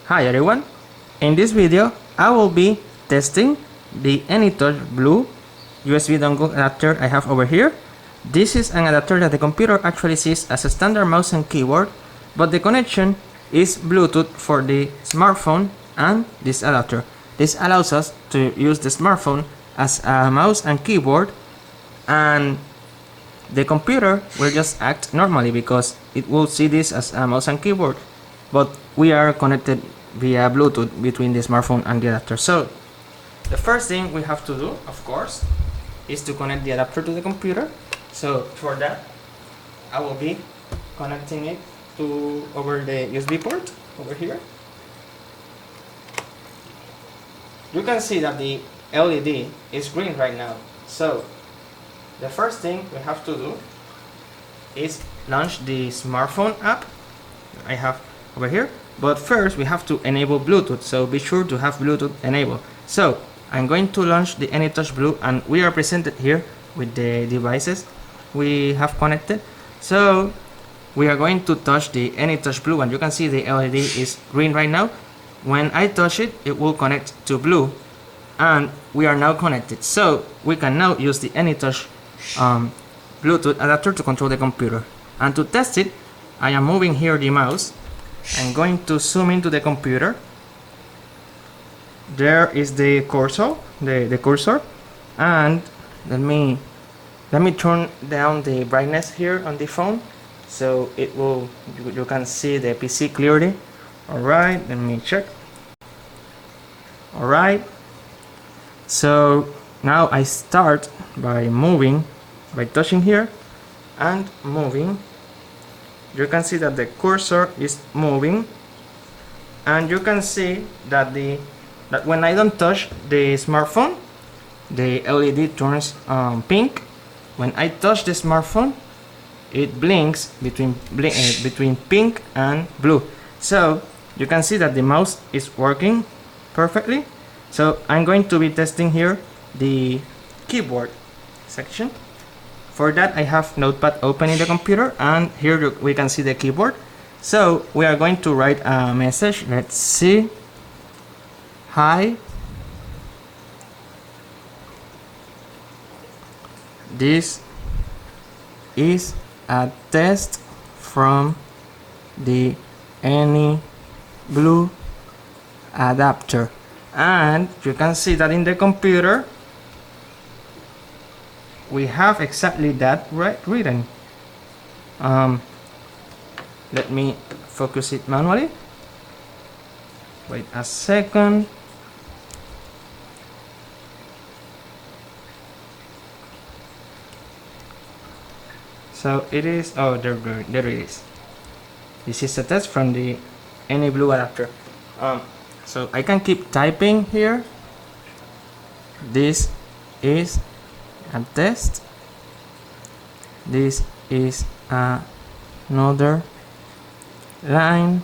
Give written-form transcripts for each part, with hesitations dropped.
Hi everyone, in this video I will be testing the AnyTouch Blue USB dongle adapter I have over here. This is an adapter that the computer actually sees as a standard mouse and keyboard, but the connection is Bluetooth for the smartphone and this adapter. This allows us to use the smartphone as a mouse and keyboard, and the computer will just act normally because it will see this as a mouse and keyboard, but we are connected via Bluetooth between the smartphone and the adapter. So the first thing we have to do, of course, is to connect the adapter to the computer. So for that, I will be connecting it to over the USB port over here. You can see that the LED is green right now. So the first thing we have to do is launch the smartphone app I have over here. But first we have to enable Bluetooth, so be sure to have Bluetooth enabled. So I'm going to launch the AnyTouch Blue, and we are presented here with the devices we have connected. So we are going to touch the AnyTouch Blue, and you can see the LED is green right now. When I touch it, it will connect to blue, and we are now connected. So we can now use the AnyTouch Bluetooth adapter to control the computer. And to test it, I am moving here the mouse. I'm going to zoom into the computer. There is the cursor, the cursor, and let me turn down the brightness here on the phone, so it will you can see the PC clearly. All right, let me check. All right. So now I start by touching here and moving. You can see that the cursor is moving, and you can see that when I don't touch the smartphone, the LED turns pink. When I touch the smartphone, it blinks between pink and blue. So you can see that the mouse is working perfectly. So I'm going to be testing here the keyboard section. For that, I have Notepad open in the computer, and here we can see the keyboard. So we are going to write a message. Let's see. Hi. This is a test from the Any Blue adapter. And you can see that in the computer we have exactly that written. Let me focus it manually. Wait a second. So it is, oh, there it is. This is a test from the Any Blue adapter. So I can keep typing here. This is a test. This is another line,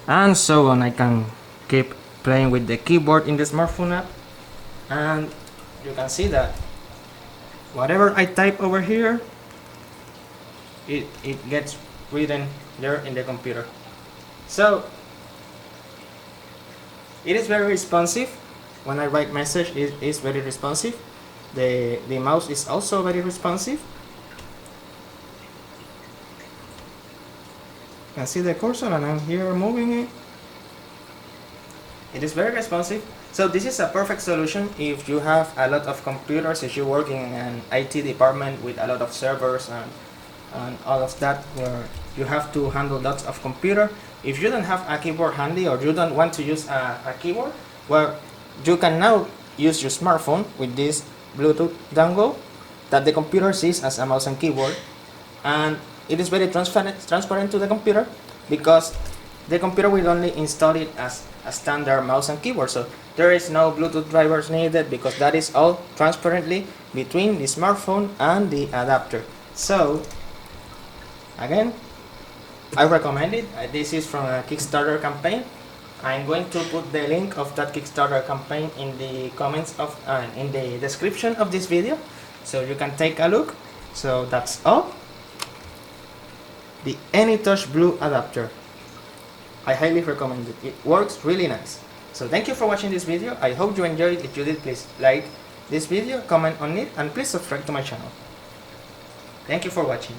and so on. I can keep playing with the keyboard in the smartphone app, and you can see that whatever I type over here, it gets written there in the computer. So it is very responsive. When I write message, it is very responsive. The mouse is also very responsive. You can see the cursor, and I'm here moving it. It is very responsive. So this is a perfect solution if you have a lot of computers, if you're working in an IT department with a lot of servers and all of that, where you have to handle lots of computer. If you don't have a keyboard handy, or you don't want to use a keyboard, well, you can now use your smartphone with this Bluetooth dongle that the computer sees as a mouse and keyboard, and it is very transparent to the computer, because the computer will only install it as a standard mouse and keyboard. So there is no Bluetooth drivers needed, because that is all transparently between the smartphone and the adapter. So again, I recommend it. This is from a Kickstarter campaign. I'm going to put the link of that Kickstarter campaign in the comments of in the description of this video, so you can take a look. So that's all. The AnyTouch Blue adapter. I highly recommend it. It works really nice. So thank you for watching this video. I hope you enjoyed it. If you did, please like this video, comment on it, and please subscribe to my channel. Thank you for watching.